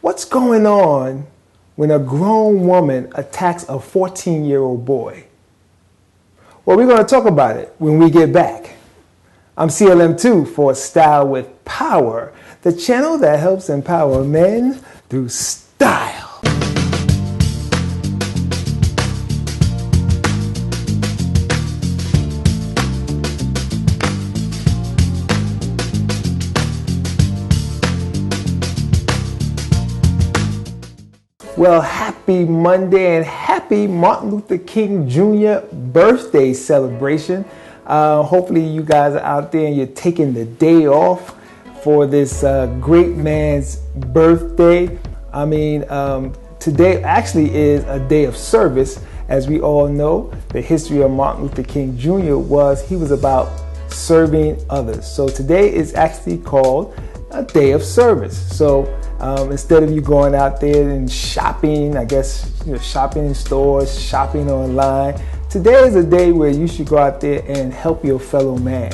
What's going on when a grown woman attacks a 14-year-old boy? Well, we're going to talk about it when we get back. I'm CLM2 for Style with Power, the channel that helps empower men through style. Well, happy Monday and happy Martin Luther King Jr. birthday celebration. Hopefully you guys are out there and you're taking the day off for this great man's birthday. I mean, today actually is a day of service. As we all know, the history of Martin Luther King Jr. he was about serving others. So today is actually called a day of service. So instead of you going out there and shopping, I guess, shopping in stores, shopping online, today is a day where you should go out there and help your fellow man.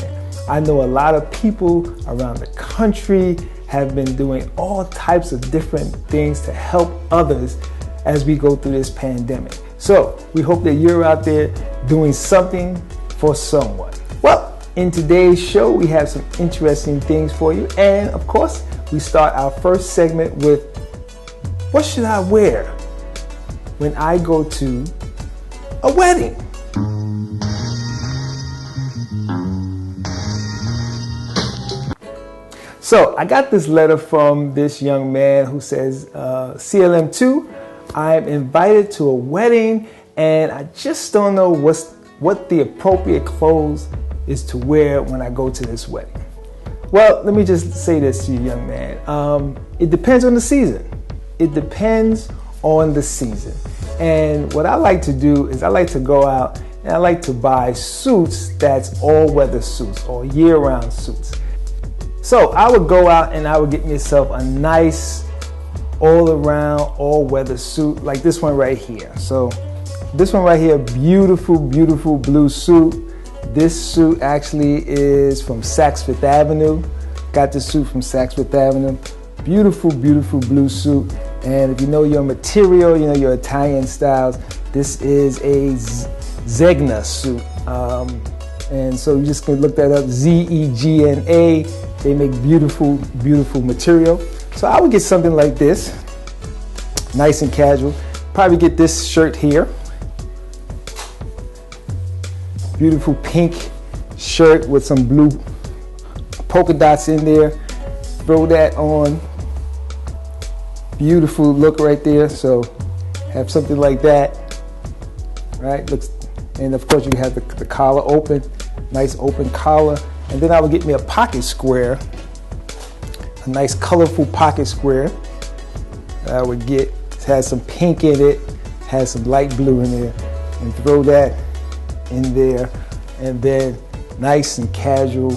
I know a lot of people around the country have been doing all types of different things to help others as we go through this pandemic. So we hope that you're out there doing something for someone. Well, in today's show, we have some interesting things for you. And of course, we start our first segment with, what should I wear when I go to a wedding? So I got this letter from this young man who says, CLM2, I'm invited to a wedding and I just don't know what the appropriate clothes is to wear when I go to this wedding. Well, let me just say this to you, young man. It depends on the season. It depends on the season. And what I like to do is I like to go out and I like to buy suits that's all-weather suits or year-round suits. So I would go out and I would get myself a nice all-around, all-weather suit like this one right here. So this one right here, beautiful, beautiful blue suit. This suit actually is from Saks Fifth Avenue. Got this suit from Saks Fifth Avenue. Beautiful, beautiful blue suit. And if you know your material, you know your Italian styles, this is a Zegna suit. And so you just can look that up, Z-E-G-N-A. They make beautiful, beautiful material. So I would get something like this, nice and casual. Probably get this shirt here. Beautiful pink shirt with some blue polka dots in there. Throw that on. Beautiful look right there. So have something like that, right? Looks, and of course you have the collar open, nice open collar. And then I would get me a pocket square, a nice colorful pocket square. I would get, it has some pink in it, has some light blue in there, and throw that in there, and then nice and casual,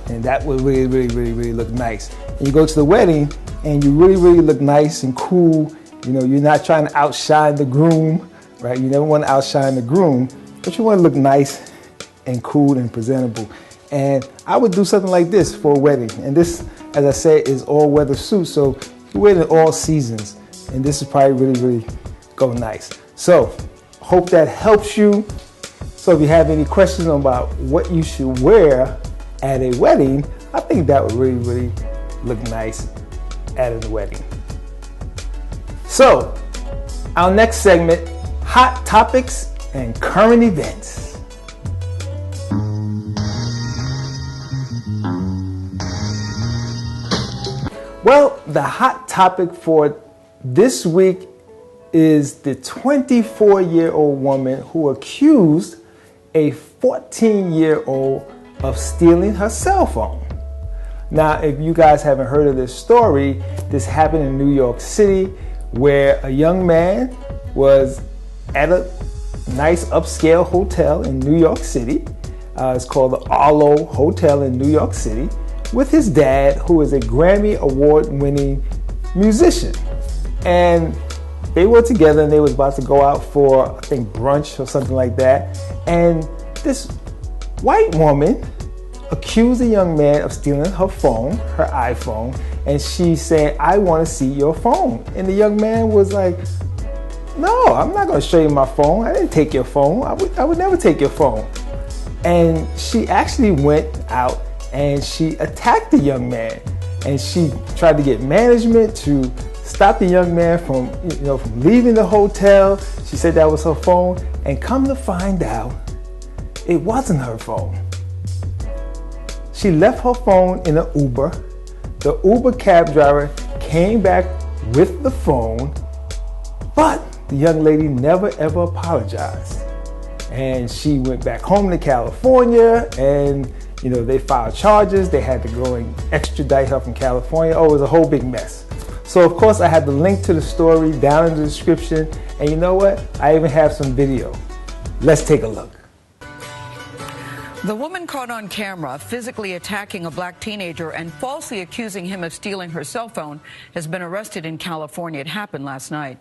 and that would really, really, really, really look nice. And you go to the wedding and you really, really look nice and cool. You know, you're not trying to outshine the groom, right? You never want to outshine the groom, but you want to look nice and cool and presentable. And I would do something like this for a wedding. And this, as I said, is all-weather suit, so you wear it in all seasons. And this is probably really, really go nice. So hope that helps you. So if you have any questions about what you should wear at a wedding, I think that would really, really look nice at a wedding. So our next segment, hot topics and current events. Well, the hot topic for this week is the 24-year-old woman who accused a 14-year-old of stealing her cell phone. Now, if you guys haven't heard of this story, this happened in New York City where a young man was at a nice upscale hotel in New York City. It's called the Arlo Hotel in New York City, with his dad, who is a Grammy Award-winning musician. And they were together and they was about to go out for, I think, brunch or something like that. And this white woman accused the young man of stealing her phone, her iPhone, and she said, I want to see your phone. And the young man was like, no, I'm not going to show you my phone. I didn't take your phone. I would never take your phone. And she actually went out and she attacked the young man. And she tried to get management to stop the young man from, from leaving the hotel. She said that was her phone. And come to find out, it wasn't her phone. She left her phone in an Uber. The Uber cab driver came back with the phone, but the young lady never ever apologized. And she went back home to California, and they filed charges. They had to go and extradite her from California. Oh, it was a whole big mess. So of course I have the link to the story down in the description. And you know what? I even have some video. Let's take a look. The woman caught on camera physically attacking a black teenager and falsely accusing him of stealing her cell phone has been arrested in California. It happened last night.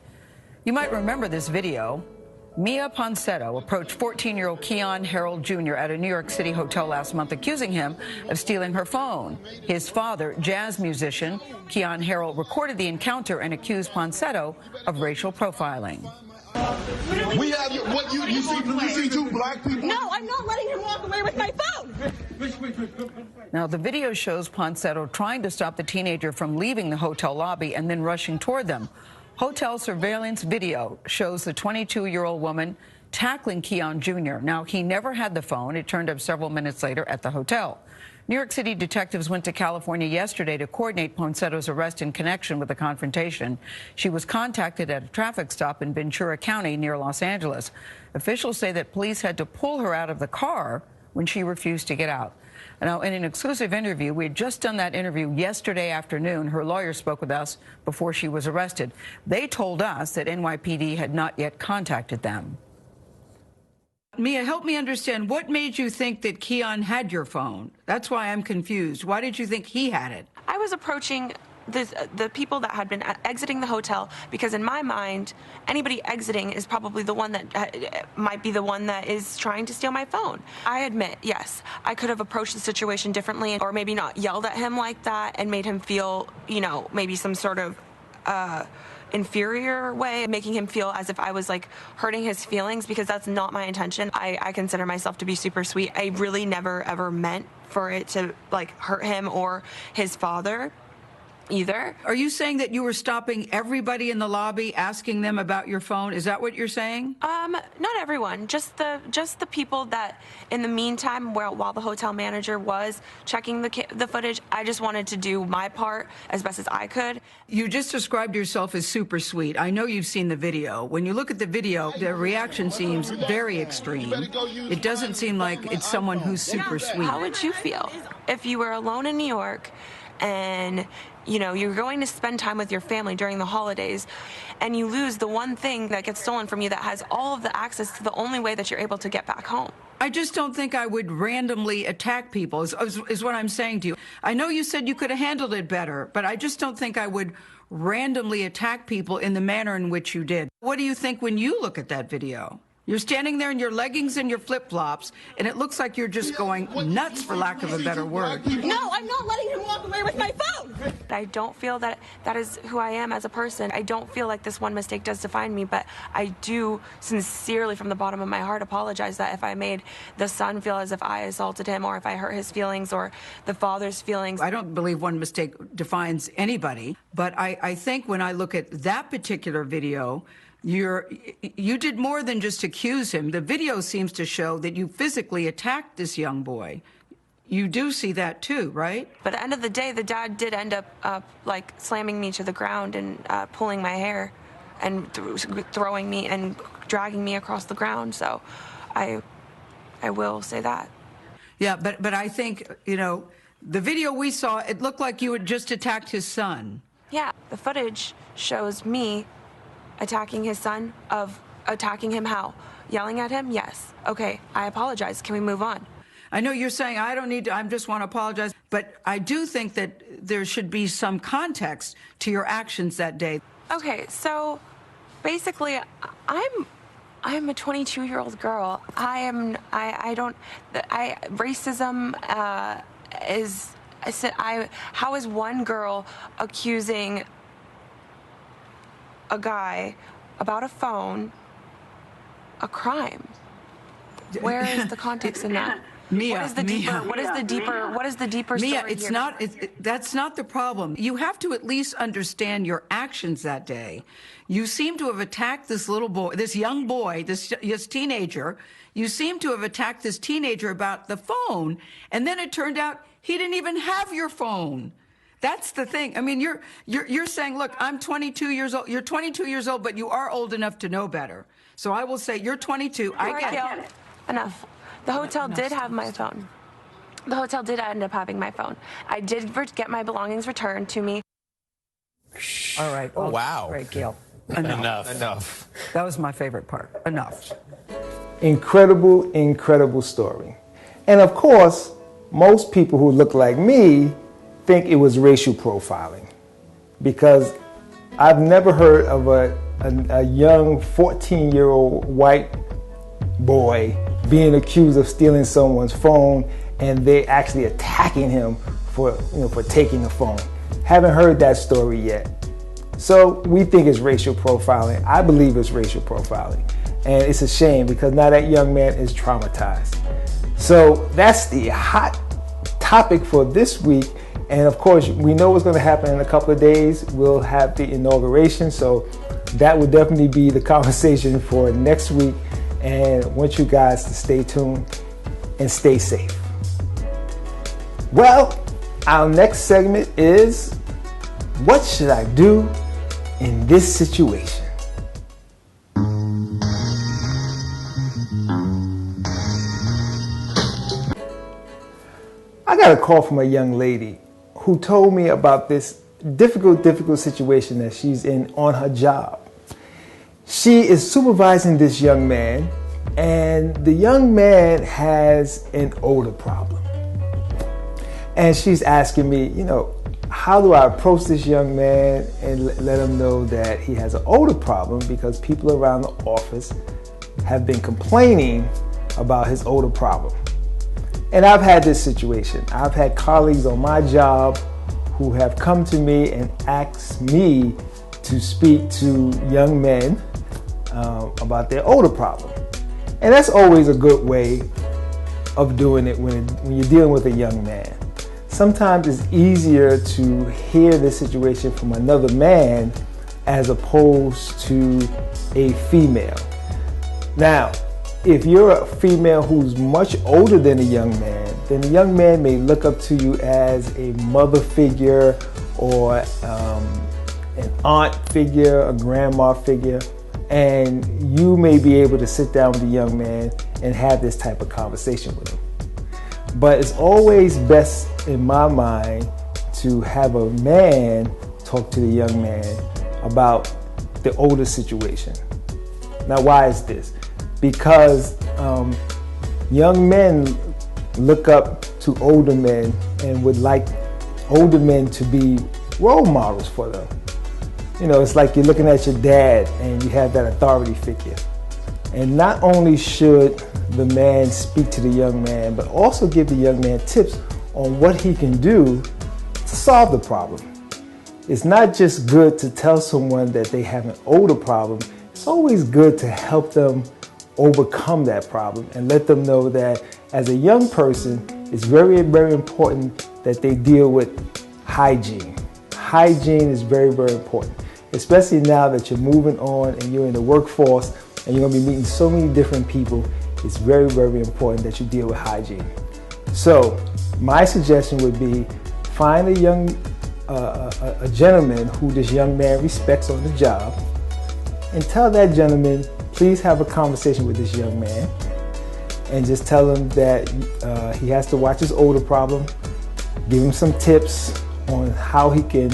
You might remember this video. Mia Ponsetto approached 14-year-old Keyon Harrold Jr. at a New York City hotel last month, accusing him of stealing her phone. His father, jazz musician Keyon Harrold, recorded the encounter and accused Ponsetto of racial profiling. We have what you see two black people. No, I'm not letting him walk away with my phone. Now, the video shows Ponsetto trying to stop the teenager from leaving the hotel lobby and then rushing toward them. Hotel surveillance video shows the 22-year-old woman tackling Keyon Jr. Now, he never had the phone. It turned up several minutes later at the hotel. New York City detectives went to California yesterday to coordinate Ponsetto's arrest in connection with the confrontation. She was contacted at a traffic stop in Ventura County near Los Angeles. Officials say that police had to pull her out of the car when she refused to get out. Now, in an exclusive interview, we had just done that interview yesterday afternoon. Her lawyer spoke with us before she was arrested. They told us that NYPD had not yet contacted them. Mia, help me understand. What made you think that Keyon had your phone? That's why I'm confused. Why did you think he had it? I was approaching the people that had been exiting the hotel because in my mind, anybody exiting is probably the one that might be the one that is trying to steal my phone. I admit, yes, I could have approached the situation differently or maybe not yelled at him like that and made him feel, maybe some sort of inferior way, making him feel as if I was like hurting his feelings, because that's not my intention. I consider myself to be super sweet. I really never ever meant for it to like hurt him or his father either. Are you saying that you were stopping everybody in the lobby, asking them about your phone? Is that what you're saying? Not everyone, just the people that in the meantime, while the hotel manager was checking the footage, I just wanted to do my part as best as I could. You just described yourself as super sweet. I know you've seen the video. When you look at the video, the reaction seems very extreme. It doesn't seem like it's someone who's super sweet. How would you feel if you were alone in New York and you're going to spend time with your family during the holidays and you lose the one thing that gets stolen from you that has all of the access to the only way that you're able to get back home? I just don't think I would randomly attack people, is what I'm saying to you. I know you said you could have handled it better, but I just don't think I would randomly attack people in the manner in which you did. What do you think when you look at that video? You're standing there in your leggings and your flip-flops, and it looks like you're just going nuts, for lack of a better word. No, I'm not letting him walk away with my phone. I don't feel that is who I am as a person. I don't feel like this one mistake does define me, but I do sincerely, from the bottom of my heart, apologize that if I made the son feel as if I assaulted him or if I hurt his feelings or the father's feelings. I don't believe one mistake defines anybody, but I think when I look at that particular video, you did more than just accuse him. The video seems to show that you physically attacked this young boy. You do see that too, right? But at the end of the day, the dad did end up like slamming me to the ground and pulling my hair and throwing me and dragging me across the ground. So I will say that. Yeah, but I think, the video we saw, it looked like you had just attacked his son. Yeah, the footage shows me attacking his son. Attacking him how? Yelling at him? Yes. Okay, I apologize. Can we move on? I know you're saying I don't need to, I just want to apologize, but I do think that there should be some context to your actions that day. Okay, so basically I'm a 22-year-old girl. Racism how is one girl accusing a guy about a phone a crime? Where is the context in that? Mia, what is the deeper Mia, story it's here? not. That's not the problem. You have to at least understand your actions that day. You seem to have attacked this little boy, this young boy, this teenager. You seem to have attacked this teenager about the phone, and then it turned out he didn't even have your phone. That's the thing. I mean, you're saying, look, I'm 22 years old. You're 22 years old, but you are old enough to know better. So I will say you're 22. I get it. Enough. The hotel did have my phone. The hotel did end up having my phone. I did get my belongings returned to me. All right. Oh, wow. Great, Gail. Enough. That was my favorite part. Enough. Incredible, incredible story. And of course, most people who look like me think it was racial profiling, because I've never heard of a young 14-year-old white boy being accused of stealing someone's phone and they actually attacking him for taking the phone. Haven't heard that story yet. So we think it's racial profiling. I believe it's racial profiling. And it's a shame, because now that young man is traumatized. So that's the hot topic for this week. And of course, we know what's going to happen in a couple of days. We'll have the inauguration. So that will definitely be the conversation for next week. And I want you guys to stay tuned and stay safe. Well, our next segment is, what should I do in this situation? I got a call from a young lady who told me about this difficult situation that she's in on her job. She is supervising this young man, and the young man has an odor problem. And she's asking me, how do I approach this young man and let him know that he has an odor problem, because people around the office have been complaining about his odor problem. And I've had this situation. I've had colleagues on my job who have come to me and asked me to speak to young men about their odor problem. And that's always a good way of doing it when you're dealing with a young man. Sometimes it's easier to hear the situation from another man as opposed to a female. Now, if you're a female who's much older than a young man, then the young man may look up to you as a mother figure or an aunt figure, a grandma figure, and you may be able to sit down with the young man and have this type of conversation with him. But it's always best, in my mind, to have a man talk to the young man about the older situation. Now, why is this? Because young men look up to older men and would like older men to be role models for them. It's like you're looking at your dad and you have that authority figure. And not only should the man speak to the young man, but also give the young man tips on what he can do to solve the problem. It's not just good to tell someone that they have an older problem. It's always good to help them overcome that problem and let them know that as a young person, it's very, very important that they deal with hygiene. Hygiene is very, very important, especially now that you're moving on and you're in the workforce and you're going to be meeting so many different people. It's very, very important that you deal with hygiene. So my suggestion would be, find a gentleman who this young man respects on the job, and tell that gentleman, please have a conversation with this young man and just tell him that he has to watch his odor problem, give him some tips on how he can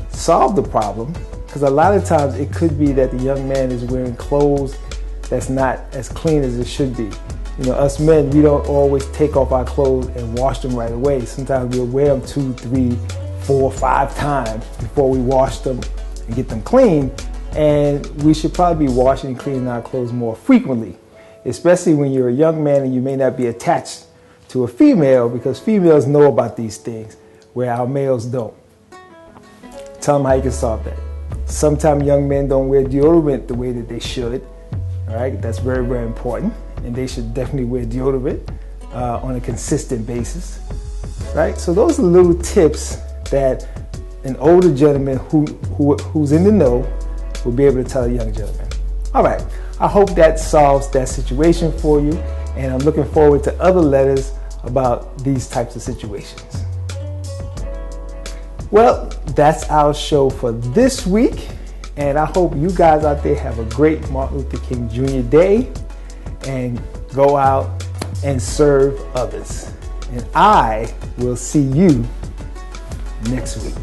solve the problem, because a lot of times it could be that the young man is wearing clothes that's not as clean as it should be. Us men, we don't always take off our clothes and wash them right away. Sometimes we'll wear them 2, 3, 4, 5 times before we wash them and get them clean. And we should probably be washing and cleaning our clothes more frequently, especially when you're a young man and you may not be attached to a female, because females know about these things. where our males don't. Tell them how you can solve that. Sometimes young men don't wear deodorant the way that they should. All right, that's very, very important, and they should definitely wear deodorant on a consistent basis. Right? So those are little tips that an older gentleman who's in the know will be able to tell a young gentleman. All right, I hope that solves that situation for you, and I'm looking forward to other letters about these types of situations. Well, that's our show for this week, and I hope you guys out there have a great Martin Luther King Jr. Day and go out and serve others. And I will see you next week.